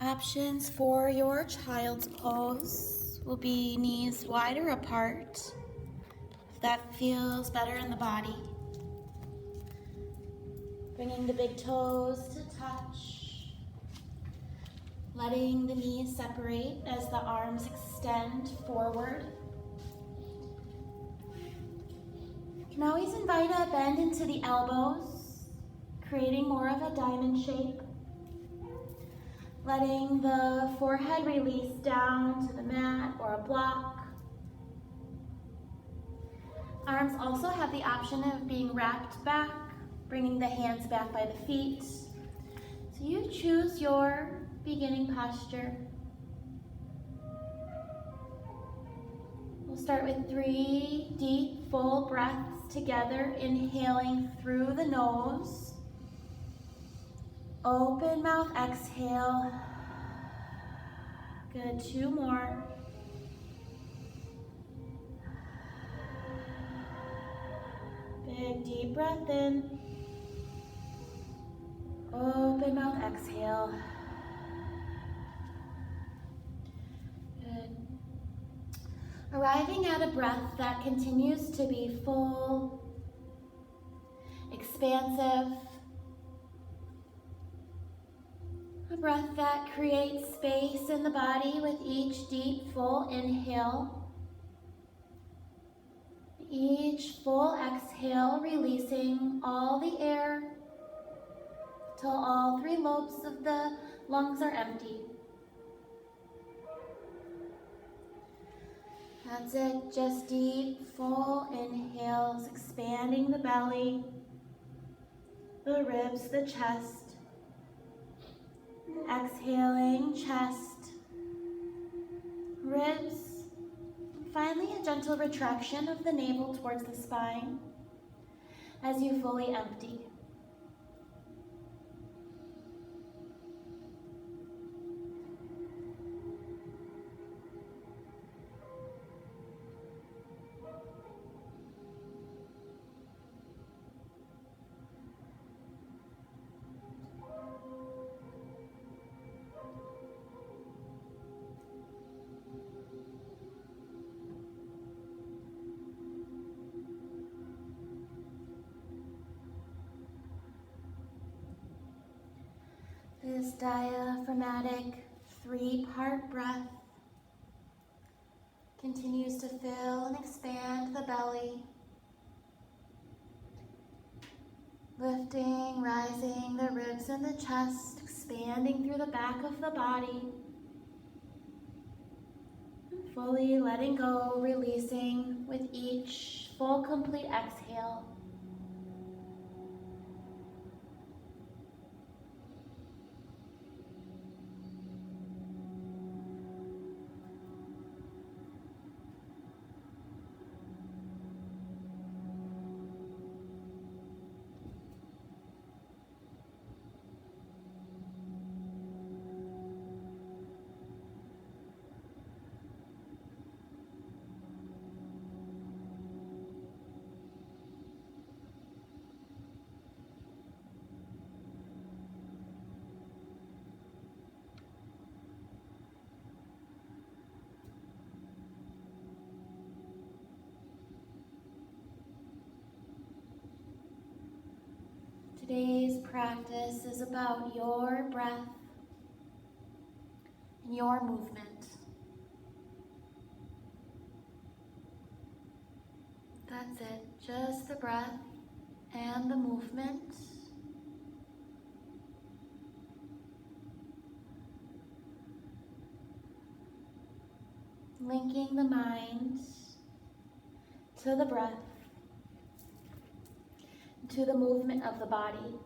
Options for your child's pose will be knees wider apart, if that feels better in the body. Bringing the big toes to touch, letting the knees separate as the arms extend forward. You can always invite a bend into the elbows, creating more of a diamond shape. Letting the forehead release down to the mat or a block. Arms also have the option of being wrapped back, bringing the hands back by the feet. So you choose your beginning posture. We'll start with 3 deep, full breaths together, inhaling through the nose. Open mouth, exhale. Good, 2 more. Big deep breath in. Open mouth, exhale. Good. Arriving at a breath that continues to be full, expansive. A breath that creates space in the body with each deep, full inhale. Each full exhale, releasing all the air till all 3 lobes of the lungs are empty. That's it, just deep, full inhales, expanding the belly, the ribs, the chest. Exhaling, chest, ribs. Finally, a gentle retraction of the navel towards the spine as you fully empty. This diaphragmatic 3-part breath continues to fill and expand the belly, lifting, rising the ribs and the chest, expanding through the back of the body, and fully letting go, releasing with each full, complete exhale. Today's practice is about your breath and your movement. That's it, just the breath and the movement. Linking the mind to the breath, to the movement of the body.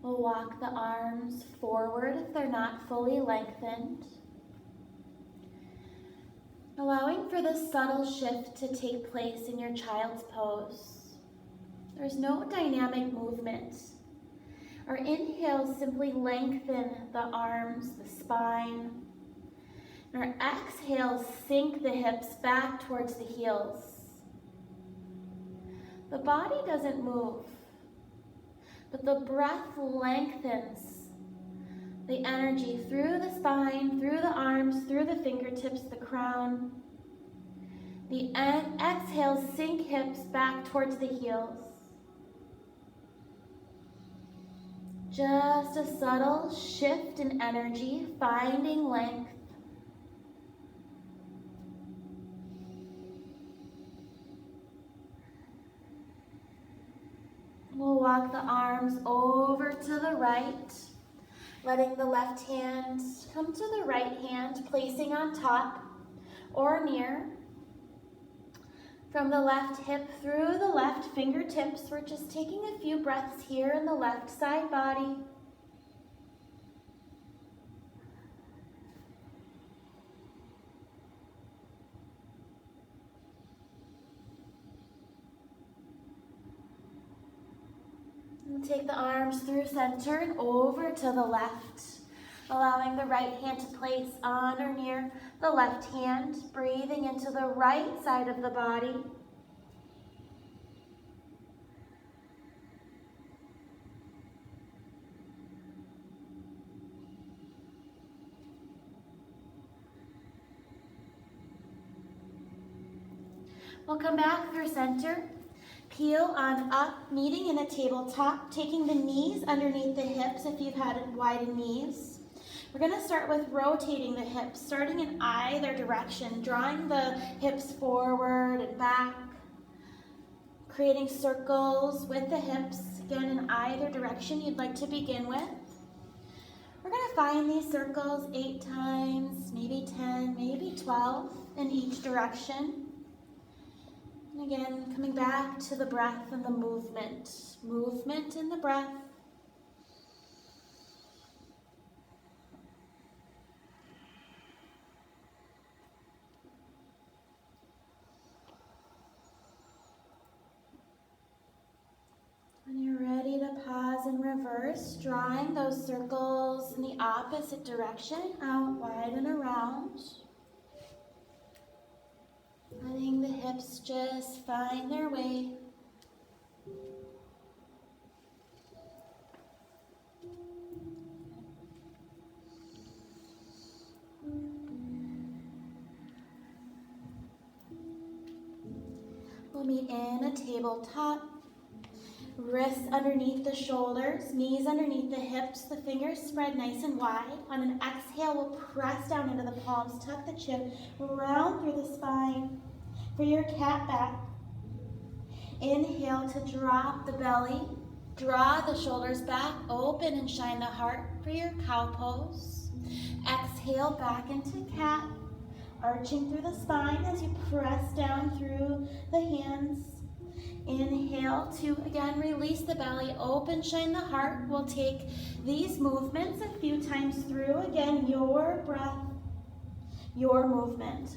We'll walk the arms forward if they're not fully lengthened, allowing for this subtle shift to take place in your child's pose. There's no dynamic movement. Our inhales simply lengthen the arms, the spine. And our exhales sink the hips back towards the heels. The body doesn't move. but the breath lengthens the energy through the spine, through the arms, through the fingertips, the crown. The exhale, sink hips back towards the heels. Just a subtle shift in energy, finding length. We'll walk the arms over to the right, letting the left hand come to the right hand, placing on top or near. From the left hip through the left fingertips, we're just taking a few breaths here in the left side body. And take the arms through center and over to the left, allowing the right hand to place on or near the left hand, breathing into the right side of the body. We'll come back through center, peel on up, meeting in a tabletop, taking the knees underneath the hips if you've had widened knees. We're going to start with rotating the hips, starting in either direction, drawing the hips forward and back, creating circles with the hips, again in either direction you'd like to begin with. We're going to find these circles 8 times, maybe 10, maybe 12 in each direction. And again, coming back to the breath and the movement. Movement in the breath. When you're ready to pause and reverse, drawing those circles in the opposite direction, out wide and around. Letting the hips just find their way. We'll meet in a tabletop. Wrists underneath the shoulders, knees underneath the hips, the fingers spread nice and wide. On an exhale, we'll press down into the palms, tuck the chin, round through the spine. For your cat back, inhale to drop the belly, draw the shoulders back, open and shine the heart for your cow pose. Exhale back into cat, arching through the spine as you press down through the hands. Inhale to, again, release the belly, open, shine the heart. We'll take these movements a few times through. Again, your breath, your movement.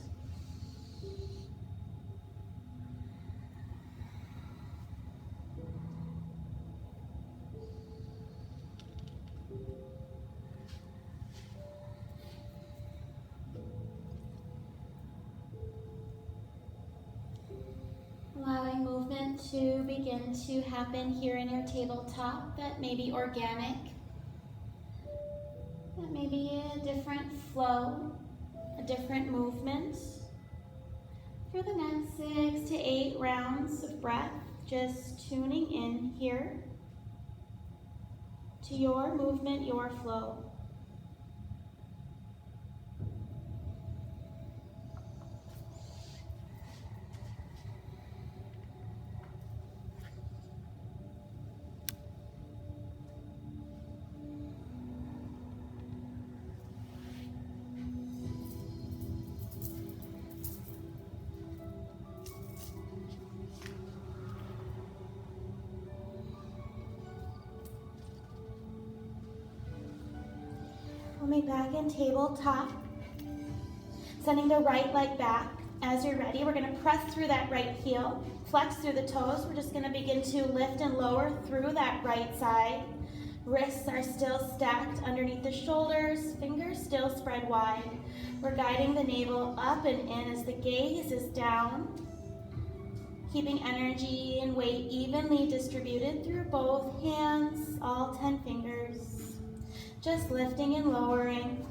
Allowing movement to begin to happen here in your tabletop that may be organic, that may be a different flow, a different movement. For the next 6 to 8 rounds of breath, just tuning in here to your movement, your flow. We'll meet back in tabletop, sending the right leg back. As you're ready, we're going to press through that right heel, flex through the toes. We're just going to begin to lift and lower through that right side. Wrists are still stacked underneath the shoulders, fingers still spread wide. We're guiding the navel up and in as the gaze is down, keeping energy and weight evenly distributed through both hands. Just lifting and lowering.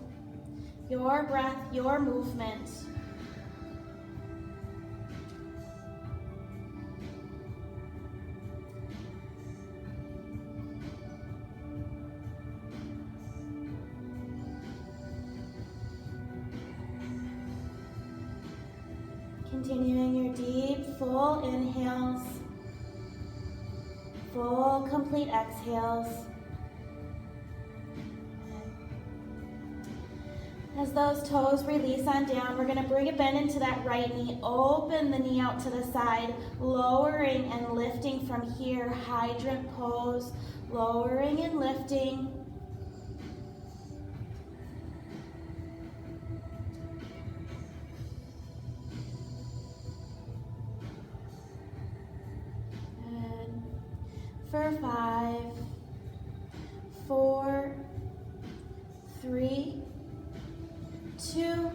Your breath, your movement. Continuing your deep, full inhales, full, complete exhales. As those toes release on down, we're going to bring a bend into that right knee. Open the knee out to the side, lowering and lifting from here. Hydrant pose, lowering and lifting. Good. For 5, 4, 3, 2,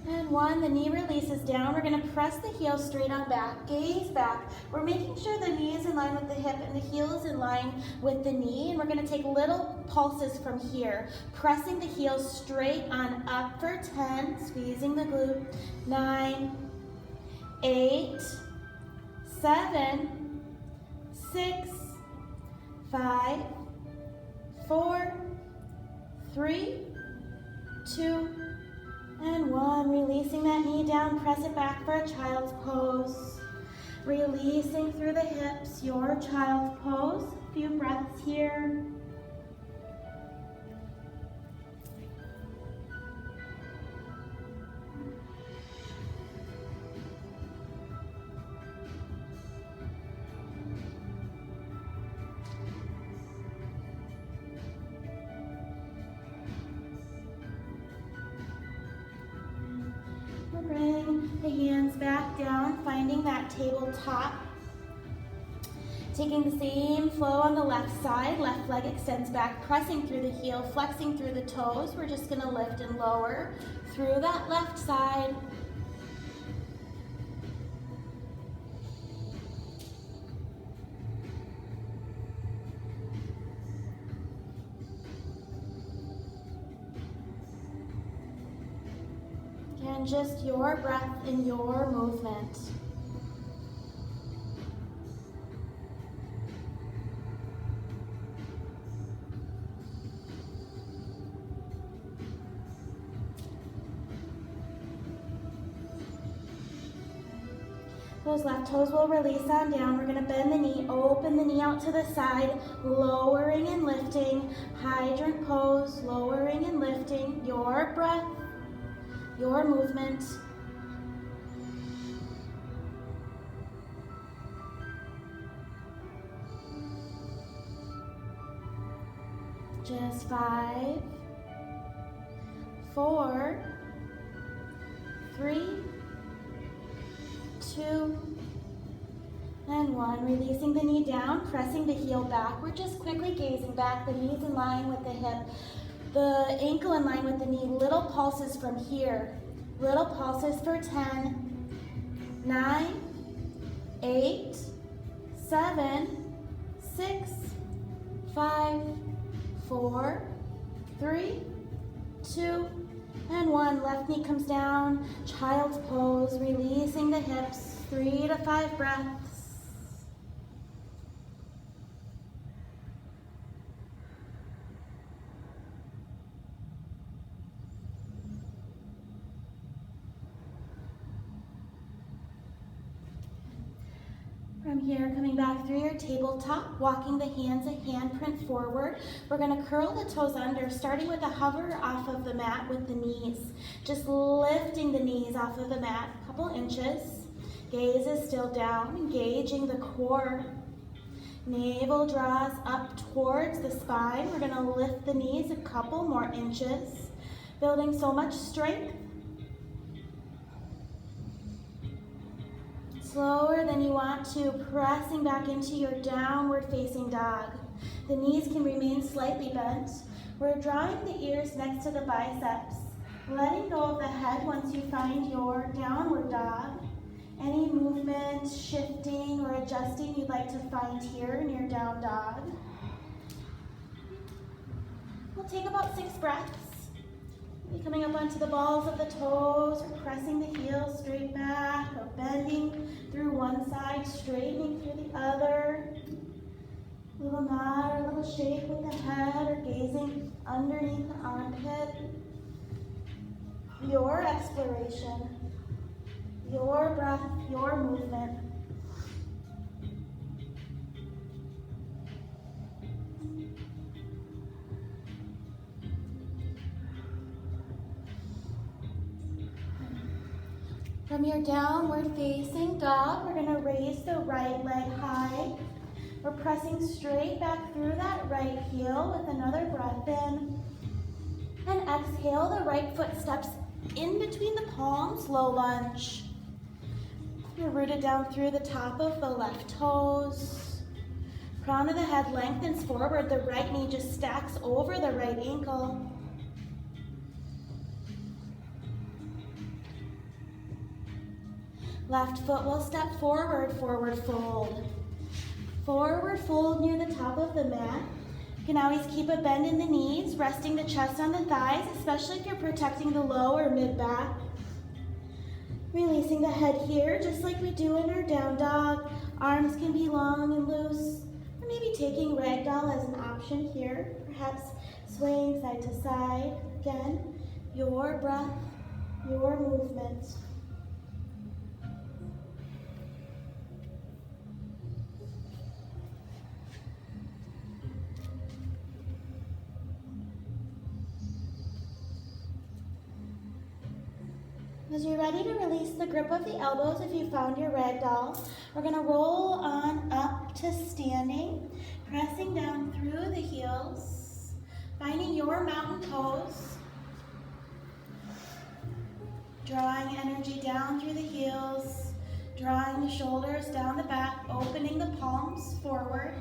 and 1. The knee releases down. We're going to press the heel straight on back, gaze back. We're making sure the knee is in line with the hip and the heel is in line with the knee. And we're going to take little pulses from here, pressing the heel straight on up for 10, squeezing the glute. 9, 8, 7, 6, 5, 4, 3, 2, and 1. Releasing that knee down, press it back for a child's pose. Releasing through the hips, your child's pose. A few breaths here. Bring the hands back down, finding that tabletop. Taking the same flow on the left side, left leg extends back, pressing through the heel, flexing through the toes. We're just gonna lift and lower through that left side. And just your breath and your movement. Those left toes will release on down. We're going to bend the knee, open the knee out to the side, lowering and lifting. Hydrant pose, lowering and lifting. Your breath, your movement. Just 5, 4, 3, 2, and 1. Releasing the knee down, pressing the heel back. We're just quickly gazing back, the knees in line with the hip, the ankle in line with the knee. Little pulses from here. Little pulses for 10, 9, 8, 7, 6, 5, 4, 3, 2, and 1. Left knee comes down, child's pose, releasing the hips, 3 to 5 breaths. From here, coming back through your tabletop, walking the hands a handprint forward. We're going to curl the toes under, starting with a hover off of the mat with the knees. Just lifting the knees off of the mat, a couple inches. Gaze is still down, engaging the core. Navel draws up towards the spine. We're going to lift the knees a couple more inches, building so much strength. Slower than you want to, pressing back into your downward facing dog. The knees can remain slightly bent. We're drawing the ears next to the biceps, letting go of the head once you find your downward dog. Any movement, shifting, or adjusting you'd like to find here in your down dog. We'll take about 6 breaths. Be coming up onto the balls of the toes, or pressing the heels straight back, or bending through one side, straightening through the other. A little nod or a little shake with the head, or gazing underneath the armpit. Your exploration, your breath, your movement. From your downward facing dog, we're going to raise the right leg high. We're pressing straight back through that right heel with another breath in. And exhale, the right foot steps in between the palms, low lunge. You're rooted down through the top of the left toes. Crown of the head lengthens forward. The right knee just stacks over the right ankle. Left foot will step forward, forward fold. Forward fold near the top of the mat. You can always keep a bend in the knees, resting the chest on the thighs, especially if you're protecting the low or mid back. Releasing the head here, just like we do in our down dog. Arms can be long and loose, or maybe taking ragdoll as an option here, perhaps swaying side to side. Again, your breath, your movement. As you're ready to release the grip of the elbows, if you found your ragdoll, we're going to roll on up to standing, pressing down through the heels, finding your mountain pose, drawing energy down through the heels, drawing the shoulders down the back, opening the palms forward.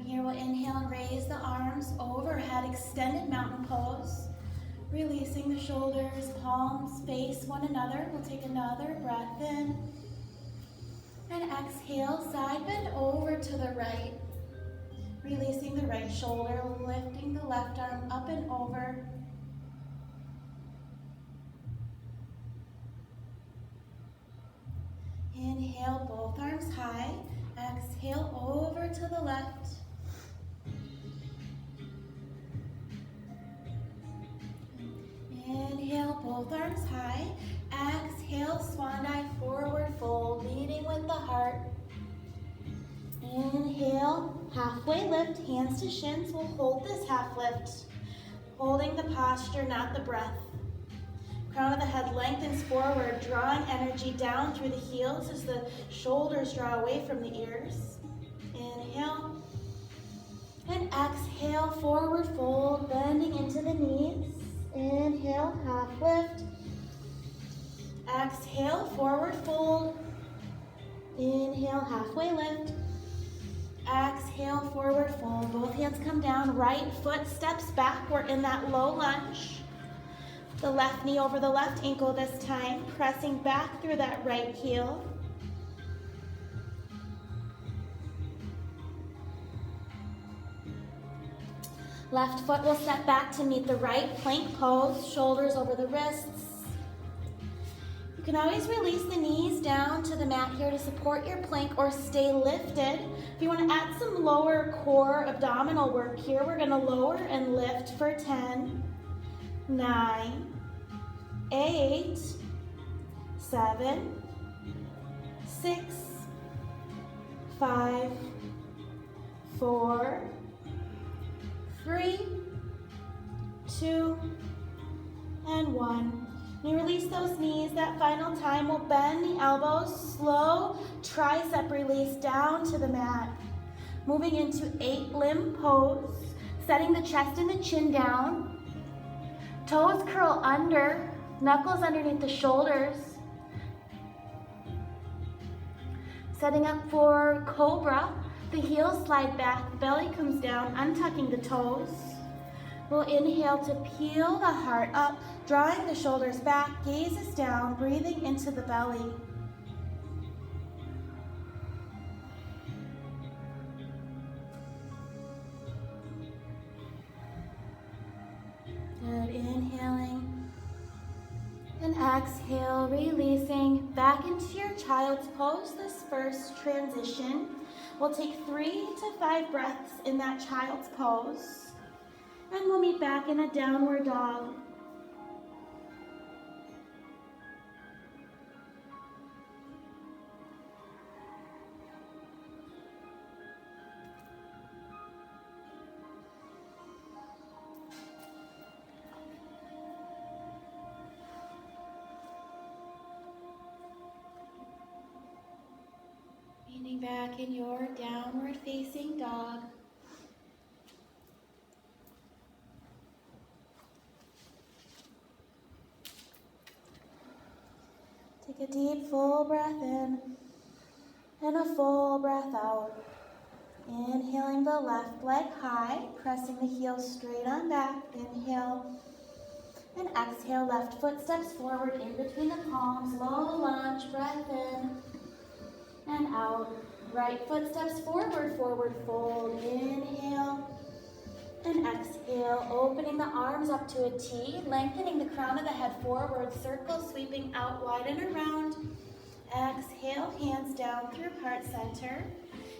Here we'll inhale and raise the arms overhead, extended mountain pose. Releasing the shoulders, palms face one another. We'll take another breath in. And exhale, side bend over to the right. Releasing the right shoulder, lifting the left arm up and over. Inhale, both arms high. Exhale, over to the left. Inhale, both arms high. Exhale, swan dive, forward fold, leading with the heart. Inhale, halfway lift, hands to shins. We'll hold this half lift, holding the posture, not the breath. Crown of the head lengthens forward, drawing energy down through the heels as the shoulders draw away from the ears. Inhale. And exhale, forward fold, bending into the knees. Inhale, half lift. Exhale, forward fold. Inhale, halfway lift. Exhale, forward fold. Both hands come down. Right foot steps back. We're in that low lunge. The left knee over the left ankle this time, pressing back through that right heel. Left foot will step back to meet the right plank pose, shoulders over the wrists. You can always release the knees down to the mat here to support your plank or stay lifted. If you want to add some lower core abdominal work here, we're going to lower and lift for 10, 9, 8, 7, 6, 5, 4, 3, 2, and 1. When you release those knees, that final time we'll bend the elbows, slow tricep release down to the mat. Moving into 8 limb pose, setting the chest and the chin down. Toes curl under, knuckles underneath the shoulders. Setting up for cobra. The heels slide back, belly comes down, untucking the toes. We'll inhale to peel the heart up, drawing the shoulders back, gazes down, breathing into the belly. exhale, releasing back into your child's pose. This first transition. We'll take 3 to 5 breaths in that child's pose. And we'll meet back in a downward dog. Leaning back in your downward facing dog. Take a deep full breath in and a full breath out. Inhaling the left leg high, pressing the heels straight on back. Inhale and exhale, left foot steps forward in between the palms. Low lunge, breath in and out. Right foot steps forward, forward fold. Inhale and exhale, opening the arms up to a T, lengthening the crown of the head forward, circle sweeping out wide and around. Exhale, hands down through heart center.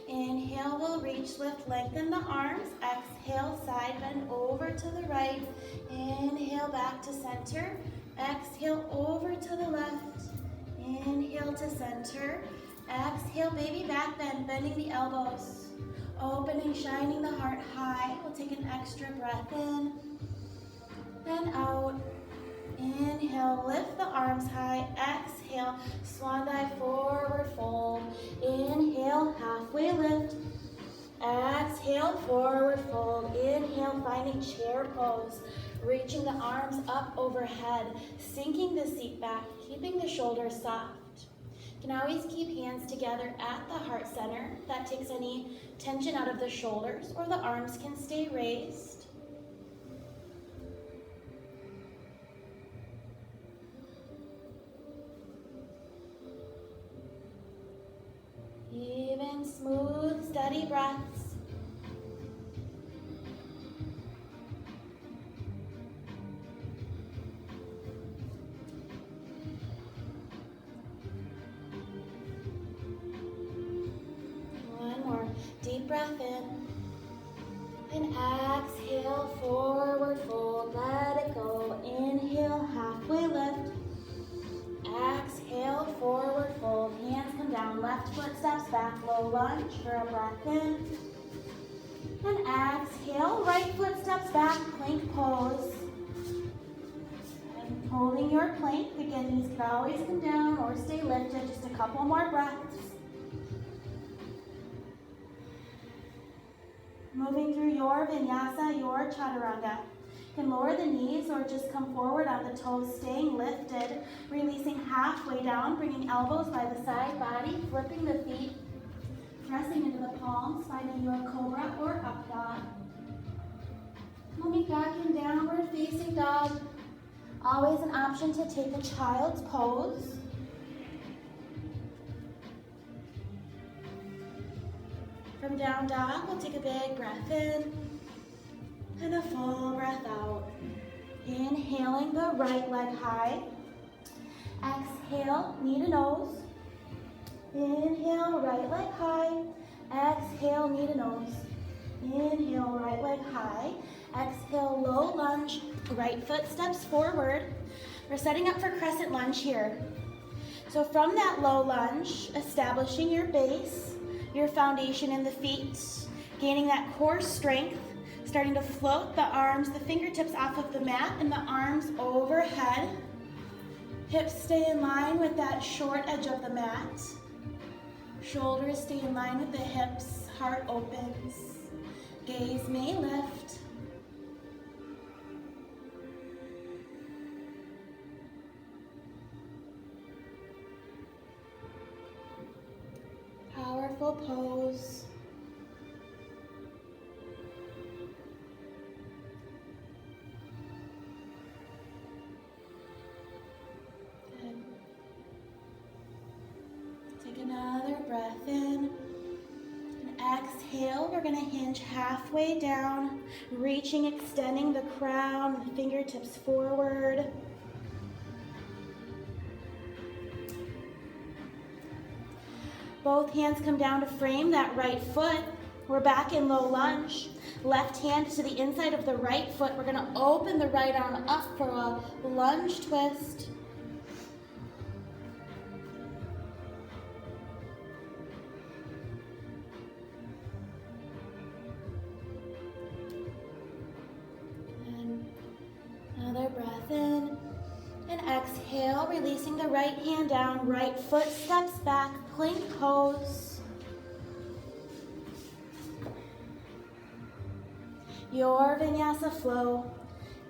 Inhale, we'll reach, lift, lengthen the arms. Exhale, side bend over to the right. Inhale, back to center. Exhale, over to the left. Inhale to center. Exhale, baby back bend, bending the elbows. Opening, shining the heart high. We'll take an extra breath in and out. Inhale, lift the arms high. Exhale, swan dive, forward fold. Inhale, halfway lift. Exhale, forward fold. Inhale, finding chair pose. Reaching the arms up overhead. Sinking the seat back, keeping the shoulders soft. You can always keep hands together at the heart center. That takes any tension out of the shoulders, or the arms can stay raised. Even, smooth, steady breaths. Deep breath in and exhale, forward fold, let it go. Inhale, halfway lift. Exhale, forward fold, hands come down, left foot steps back, low lunge for a breath in. And exhale, right foot steps back, plank pose. And holding your plank, again, these can always come down or stay lifted, just a couple more breaths. Moving through your vinyasa, your chaturanga. You can lower the knees or just come forward on the toes, staying lifted. Releasing halfway down, bringing elbows by the side body, flipping the feet, pressing into the palms, finding your cobra or up dog. Moving back in downward facing dog. Always an option to take a child's pose. From down dog, we'll take a big breath in and a full breath out. Inhaling the right leg high. Exhale, knee to nose. Inhale, right leg high. Exhale, knee to nose. Inhale, right leg high. Exhale, low lunge. Right foot steps forward. We're setting up for crescent lunge here. So from that low lunge, establishing your base, your foundation in the feet, gaining that core strength, starting to float the arms, the fingertips off of the mat and the arms overhead. Hips stay in line with that short edge of the mat. Shoulders stay in line with the hips, heart opens. Gaze may lift. Powerful pose. Good. Take another breath in. And exhale, we're going to hinge halfway down, reaching, extending the crown, the fingertips forward. Both hands come down to frame that right foot. We're back in low lunge. Left hand to the inside of the right foot. We're gonna open the right arm up for a lunge twist. And another breath in. And exhale, releasing the right hand down. Right foot steps back, plank pose. Your vinyasa flow.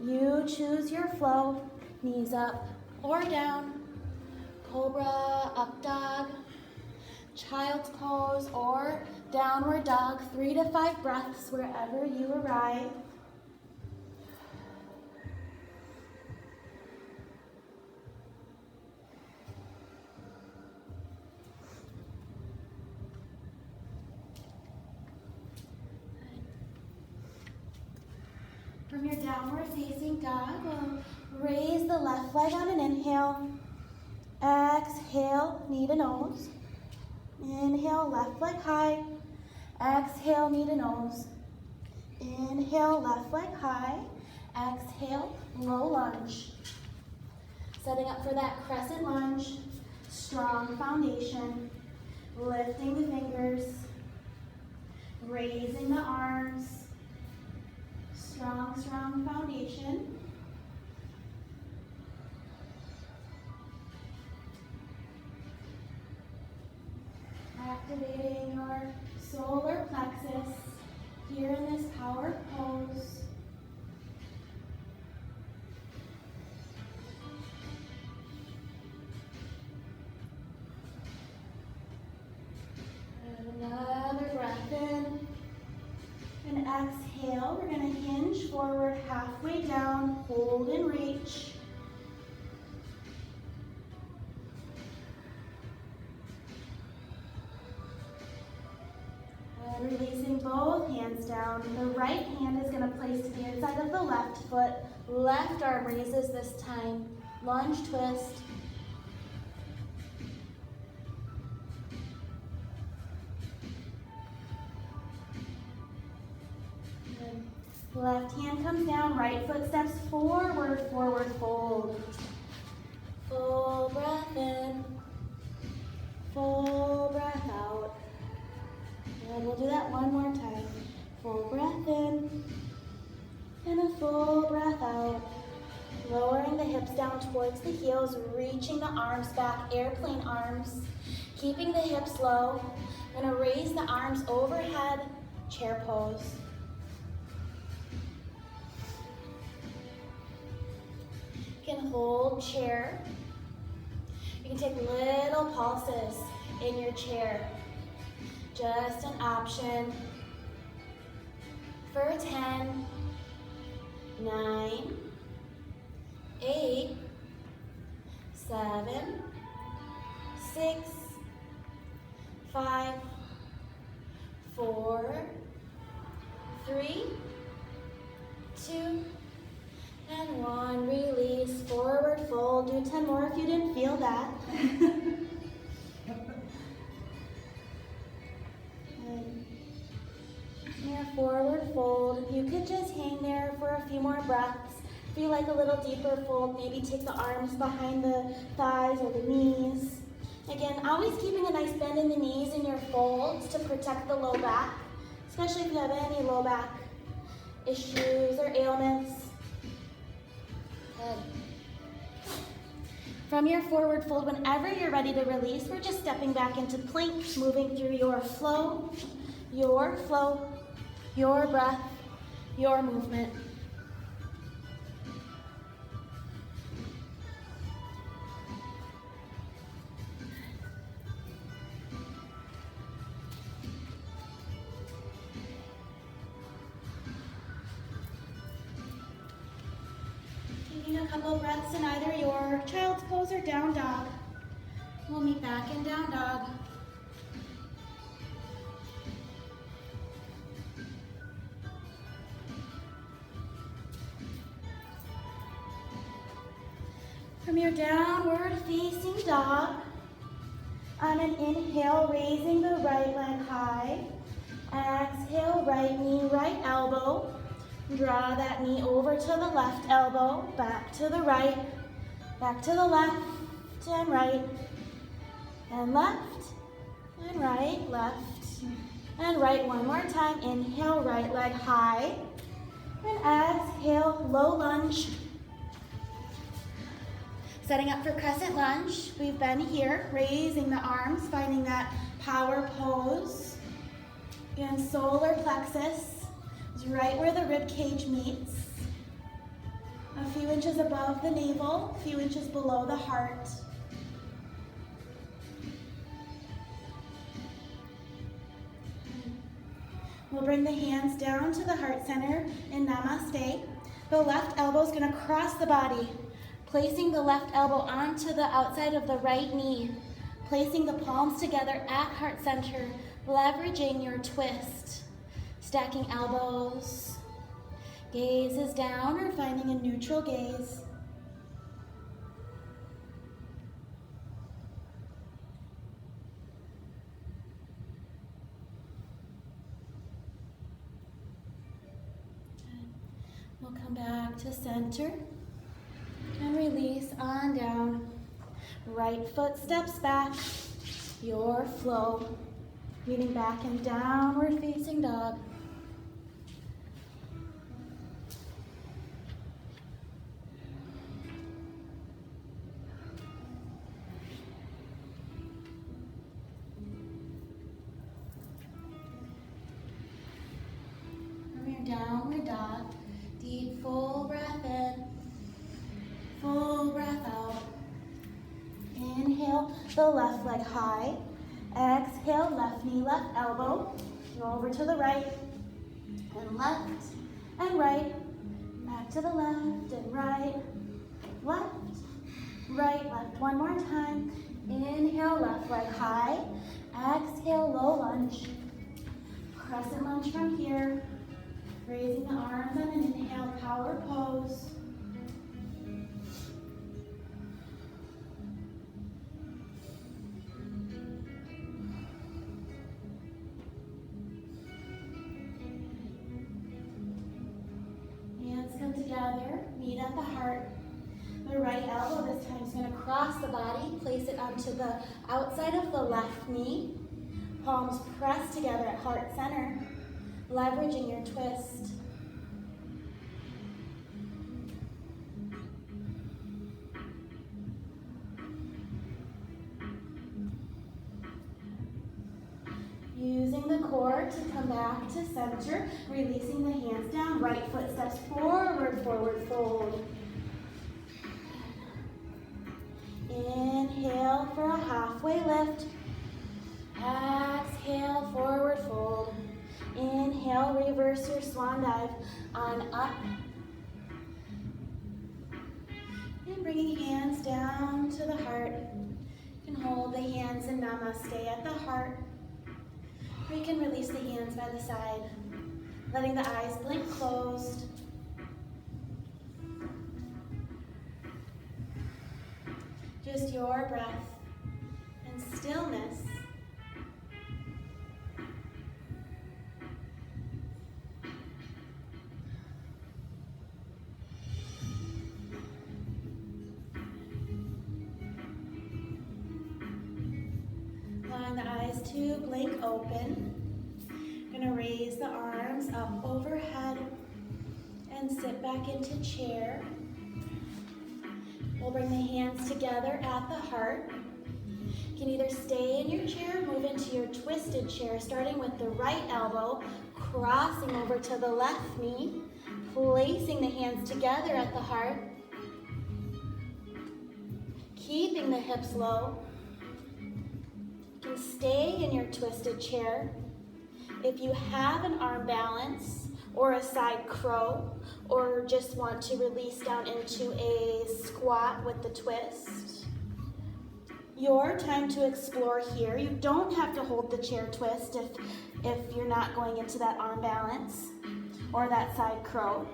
You choose your flow. Knees up or down. Cobra, up dog, child's pose, or downward dog. 3 to 5 breaths wherever you arrive. From your downward facing dog, we'll raise the left leg on an inhale. Exhale, knee to nose. Inhale, left leg high. Exhale, knee to nose. Inhale, left leg high. Exhale, low lunge. Setting up for that crescent lunge. Strong foundation. Lifting the fingers. Raising the arms. Strong, strong foundation. Activating your solar plexus here in this power pose. And another breath in. And exhale, we're going to hinge forward halfway down, hold and reach. And releasing both hands down. The right hand is going to place to the inside of the left foot. Left arm raises this time. Lunge twist. Left hand comes down, right foot steps forward, forward fold. Full breath in, full breath out. And we'll do that one more time. Full breath in, and a full breath out. Lowering the hips down towards the heels, reaching the arms back, airplane arms. Keeping the hips low. I'm gonna raise the arms overhead, chair pose. You can hold chair. You can take little pulses in your chair. Just an option. For 10, 9, 8, 7, 6, 5, 4, 3, 2, and 1. Release, forward fold. Do 10 more if you didn't feel that. Your forward fold. You could just hang there for a few more breaths. If you like a little deeper fold, maybe take the arms behind the thighs or the knees. Again, always keeping a nice bend in the knees in your folds to protect the low back, especially if you have any low back issues or ailments. Good. From your forward fold, whenever you're ready to release, we're just stepping back into plank, moving through your flow, your breath, your movement. Taking a couple breaths in either your child's pose or down dog. We'll meet back in down dog. From your downward facing dog, On an inhale, raising the right leg high. Exhale, right knee, right elbow. Draw that knee over to the left elbow, back to the right, back to the left and right, and left, and right, left, and right. One more time. Inhale, right leg high, and exhale, low lunge. Setting up for crescent lunge. We've been here, raising the arms, finding that power pose. And solar plexus is right where the rib cage meets. A few inches above the navel, a few inches below the heart. We'll bring the hands down to the heart center in Namaste. The left elbow is going to cross the body, placing the left elbow onto the outside of the right knee, placing the palms together at heart center, leveraging your twist, stacking elbows. Gaze is down or finding a neutral gaze. We'll come back to center and release on down. Right foot steps back, your flow. Meeting back in downward facing dog. From your downward dog, deep full breath in, full breath out. Inhale, the left leg high. Exhale, left knee, left elbow. Go over to the right and left and right. Back to the left and right. Left, right, left. One more time. Inhale, left leg high. Exhale, low lunge. Crescent lunge from here. Raising the arms on an inhale, power pose. Together, meet at the heart. The right elbow this time is going to cross the body, place it onto the outside of the left knee. Palms press together at heart center, leveraging your twist. Using the core to come back to center, releasing the hands down, right foot steps forward, forward fold. Inhale for a halfway lift. Exhale, forward fold. Inhale, reverse your swan dive on up. And bringing hands down to the heart. You can hold the hands in Namaste at the heart. Or you can release the hands by the side, letting the eyes blink closed. Just your breath and stillness. Allowing the eyes to blink open. Gonna raise the arms up overhead and sit back into chair. We'll bring the hands together at the heart. You can either stay in your chair, move into your twisted chair, starting with the right elbow, crossing over to the left knee, placing the hands together at the heart, keeping the hips low. You can stay in your twisted chair. If you have an arm balance or a side crow, or just want to release down into a squat with the twist, your time to explore here. You don't have to hold the chair twist if you're not going into that arm balance or that side crow.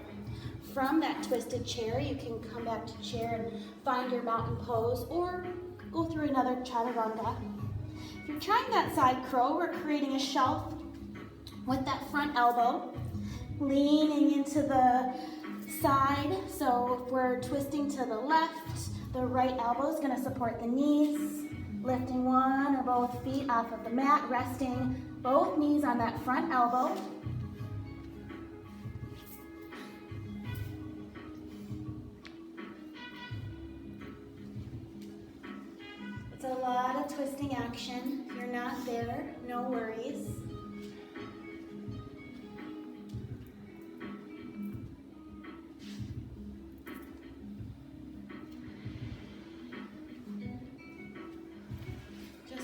From that twisted chair, you can come back to chair and find your mountain pose or go through another chaturanga. If you're trying that side crow, we're creating a shelf with that front elbow, leaning into the side. So if we're twisting to the left, the right elbow is going to support the knees, lifting one or both feet off of the mat, resting both knees on that front elbow. It's a lot of twisting action. If you're not there, no worries.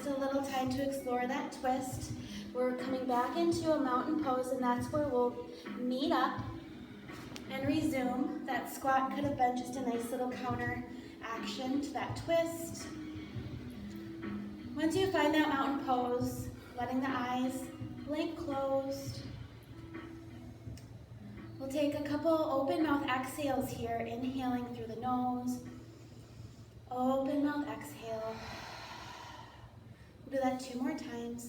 A little time to explore that twist. We're coming back into a mountain pose, and that's where we'll meet up and resume. That squat could have been just a nice little counter action to that twist. Once you find that mountain pose, letting the eyes blink closed. We'll take a couple open mouth exhales here, inhaling through the nose. Open mouth exhale. We'll do that 2 more times.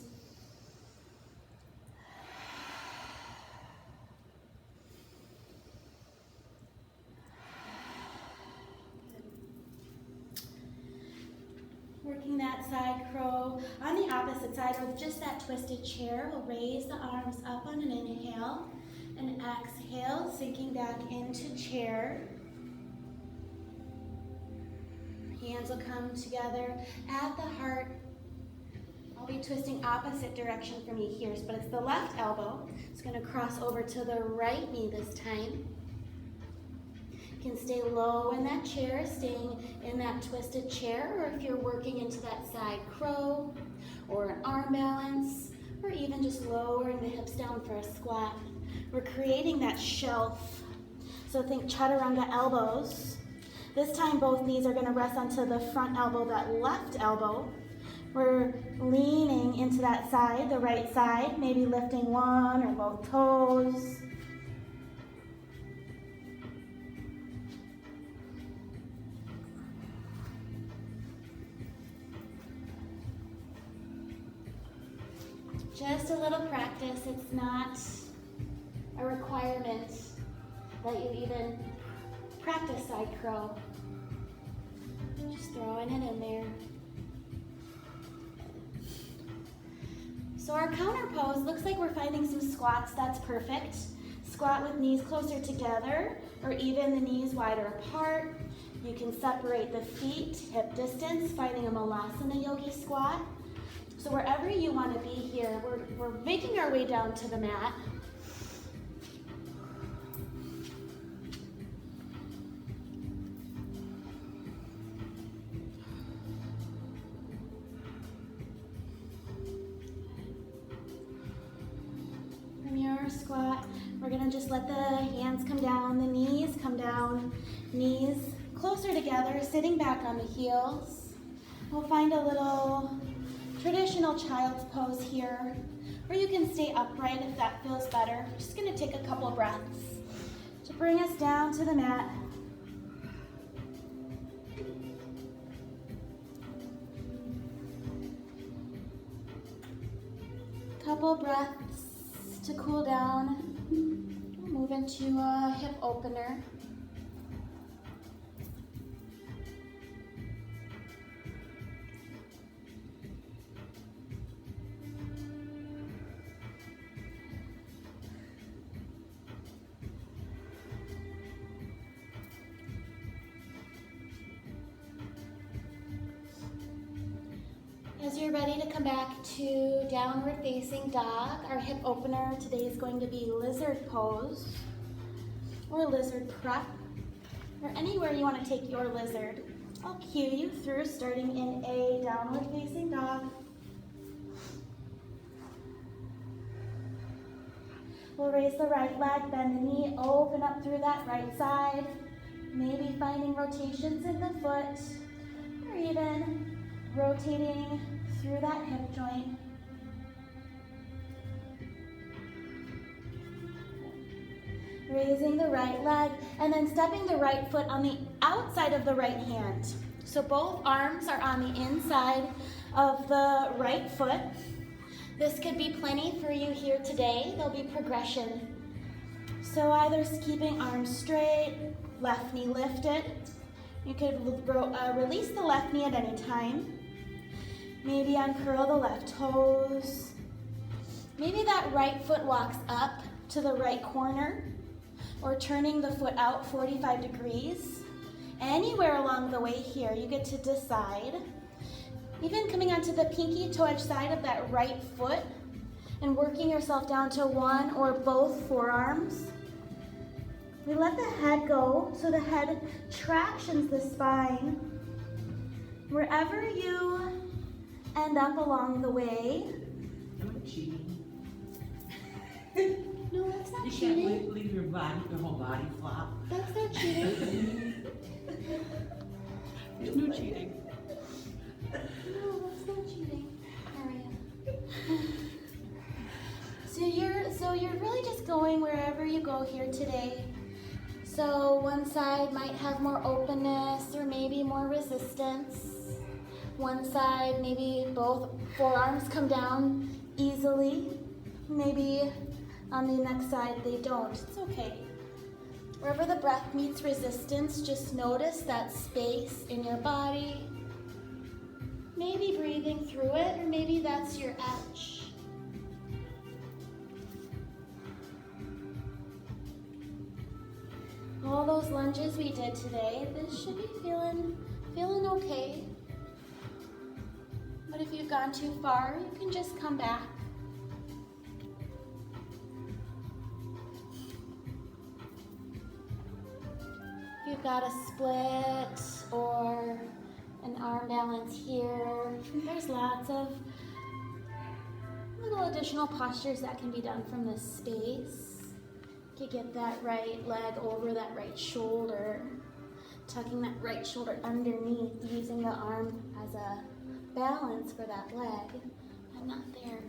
Working that side crow. On the opposite side, with just that twisted chair, we'll raise the arms up on an inhale and exhale, sinking back into chair. Hands will come together at the heart. I'll be twisting opposite direction from me here, but it's the left elbow. It's going to cross over to the right knee this time. You can stay low in that chair, staying in that twisted chair, or if you're working into that side crow, or an arm balance, or even just lowering the hips down for a squat. We're creating that shelf. So think chaturanga elbows. This time both knees are going to rest onto the front elbow, that left elbow. We're leaning into that side, the right side, maybe lifting one or both toes. Just a little practice. It's not a requirement that you even practice side crow. Just throwing it in there. So our counter pose looks like we're finding some squats. That's perfect. Squat with knees closer together, or even the knees wider apart. You can separate the feet, hip distance, finding a malasana yogi squat. So wherever you want to be here, we're making our way down to the mat. Squat. We're going to just let the hands come down, the knees come down, knees closer together, sitting back on the heels. We'll find a little traditional child's pose here, or you can stay upright if that feels better. Just going to take a couple breaths to bring us down to the mat. Couple breaths to cool down. We'll move into a hip opener. As you're ready to come back to downward facing dog, our hip opener today is going to be lizard pose or lizard prep, or anywhere you want to take your lizard. I'll cue you through starting in a downward facing dog. We'll raise the right leg, bend the knee, open up through that right side, maybe finding rotations in the foot, or even rotating through that hip joint. Raising the right leg and then stepping the right foot on the outside of the right hand. So both arms are on the inside of the right foot. This could be plenty for you here today. There'll be progression. So either keeping arms straight, left knee lifted. You could release the left knee at any time. Maybe uncurl the left toes. Maybe that right foot walks up to the right corner, or turning the foot out 45 degrees. Anywhere along the way here, you get to decide. Even coming onto the pinky toe edge side of that right foot and working yourself down to one or both forearms. We let the head go so the head tractions the spine. Wherever you end up along the way. Am I cheating? No, that's not You cheating. can't leave your whole body flop. That's not cheating. There's no cheating. No, that's not cheating, Maria. So you're really just going wherever you go here today. So one side might have more openness or maybe more resistance. One side, maybe both forearms come down easily. Maybe on the next side they don't. It's okay. Wherever the breath meets resistance, just notice that space in your body. Maybe breathing through it, or maybe that's your edge. All those lunges we did today, this should be feeling okay. But if you've gone too far, you can just come back. If you've got a split or an arm balance here, there's lots of little additional postures that can be done from this space. You could get that right leg over that right shoulder, tucking that right shoulder underneath, using the arm as a balance for that leg. I'm not there.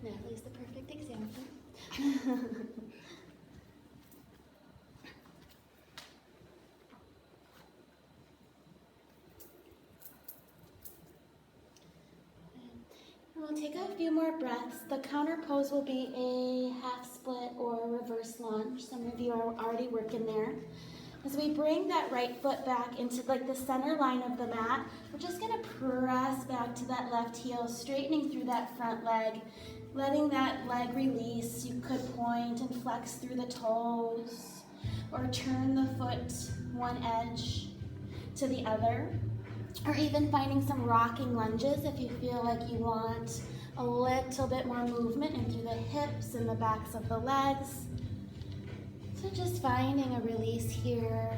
Natalie's the perfect example. We'll take a few more breaths. The counter pose will be a half split or reverse lunge. Some of you are already working there. As we bring that right foot back into like the center line of the mat, we're just gonna press back to that left heel, straightening through that front leg, letting that leg release. You could point and flex through the toes, or turn the foot one edge to the other. Or even finding some rocking lunges if you feel like you want a little bit more movement in through the hips and the backs of the legs. So just finding a release here.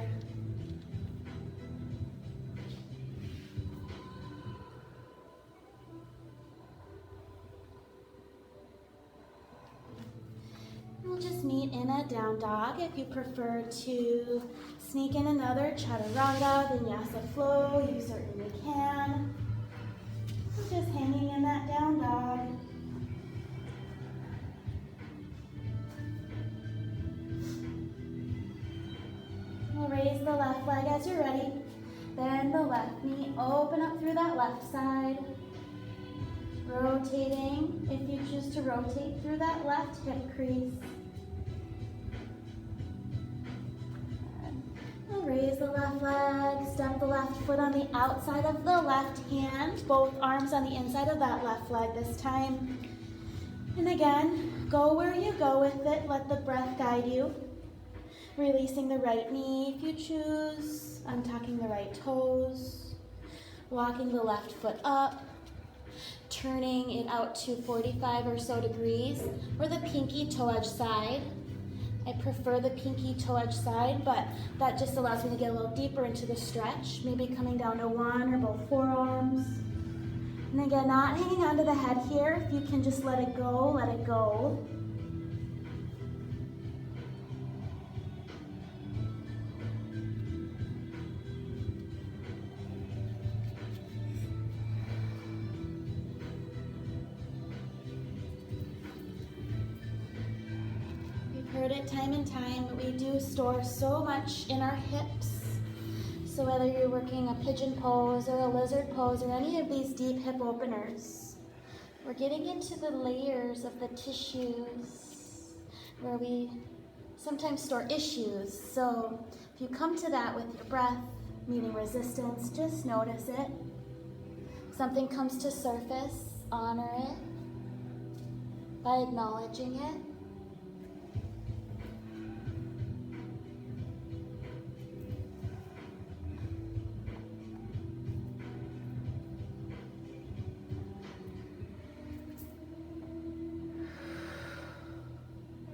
We'll just meet in a down dog. If you prefer to sneak in another chaturanga, vinyasa flow, you certainly can. Just hanging in that down dog. We'll raise the left leg as you're ready. Bend the left knee, open up through that left side. Rotating, if you choose to rotate through that left hip crease. Raise the left leg, step the left foot on the outside of the left hand, both arms on the inside of that left leg this time. And again, go where you go with it, let the breath guide you. Releasing the right knee if you choose, untucking the right toes, walking the left foot up, turning it out to 45 or so degrees, or the pinky toe edge side. I prefer the pinky toe edge side, but that just allows me to get a little deeper into the stretch, maybe coming down to one or both forearms. And again, not hanging onto the head here. If you can just let it go, let it go. it time and time, but we do store so much in our hips. So whether you're working a pigeon pose or a lizard pose or any of these deep hip openers, we're getting into the layers of the tissues where we sometimes store issues. So if you come to that with your breath, meeting resistance, just notice it. Something comes to surface, honor it by acknowledging it.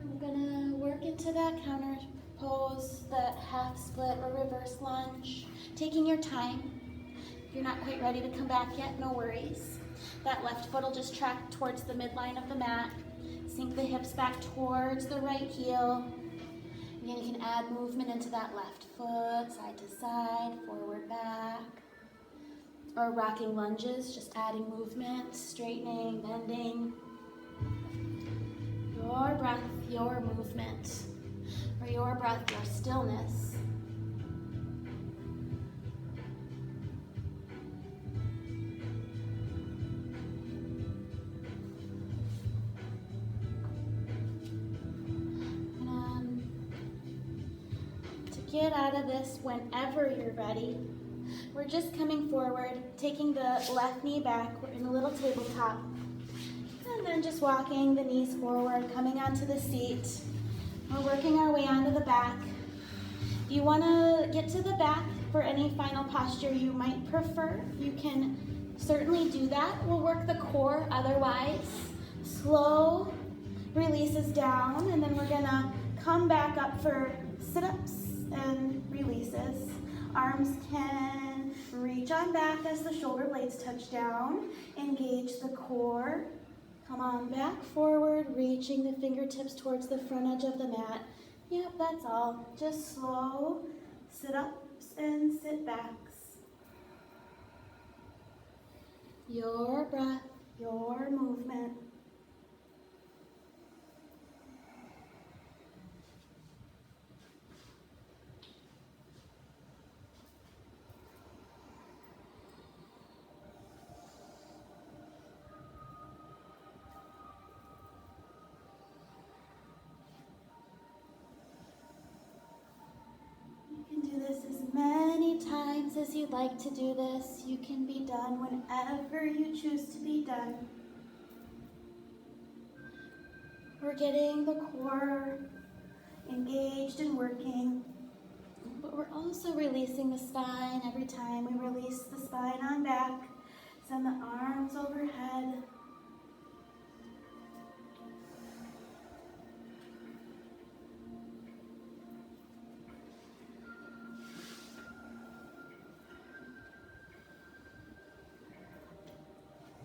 I'm gonna work into that counter pose, that half split or reverse lunge, taking your time. If you're not quite ready to come back yet, no worries. That left foot will just track towards the midline of the mat. Sink the hips back towards the right heel. Again, you can add movement into that left foot, side to side, forward, back. Or rocking lunges, just adding movement, straightening, bending. Your breath, your movement. Or your breath, your stillness. Get out of this whenever you're ready. We're just coming forward, taking the left knee back. We're in a little tabletop. And then just walking the knees forward, coming onto the seat. We're working our way onto the back. If you want to get to the back for any final posture you might prefer, you can certainly do that. We'll work the core otherwise. Slow releases down, and then we're gonna come back up for sit-ups and releases. Arms can reach on back as the shoulder blades touch down. Engage the core. Come on back forward, reaching the fingertips towards the front edge of the mat. Yep, that's all. Just slow sit-ups and sit-backs. Your breath, your movement. Many times as you'd like to do this, you can be done whenever you choose to be done. We're getting the core engaged and working, but we're also releasing the spine every time we release the spine on back. Send the arms overhead.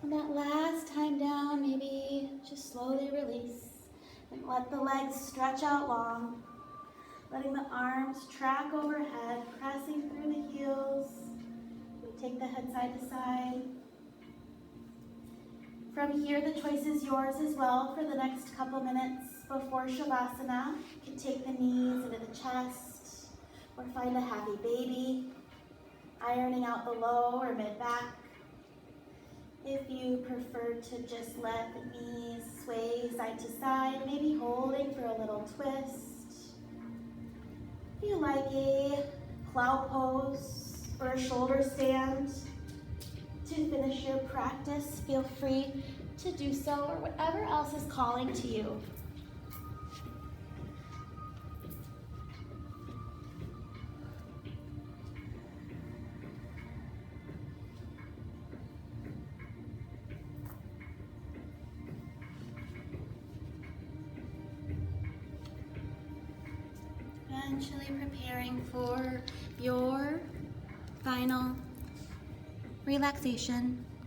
And that last time down, maybe just slowly release and let the legs stretch out long, letting the arms track overhead, pressing through the heels. Take the head side to side. From here, the choice is yours as well for the next couple minutes before Shavasana. You can take the knees into the chest or find a happy baby, ironing out the low or mid-back. If you prefer to just let the knees sway side to side, maybe holding for a little twist. If you like a plow pose or a shoulder stand to finish your practice, feel free to do so, or whatever else is calling to you. Eventually preparing for your final relaxation.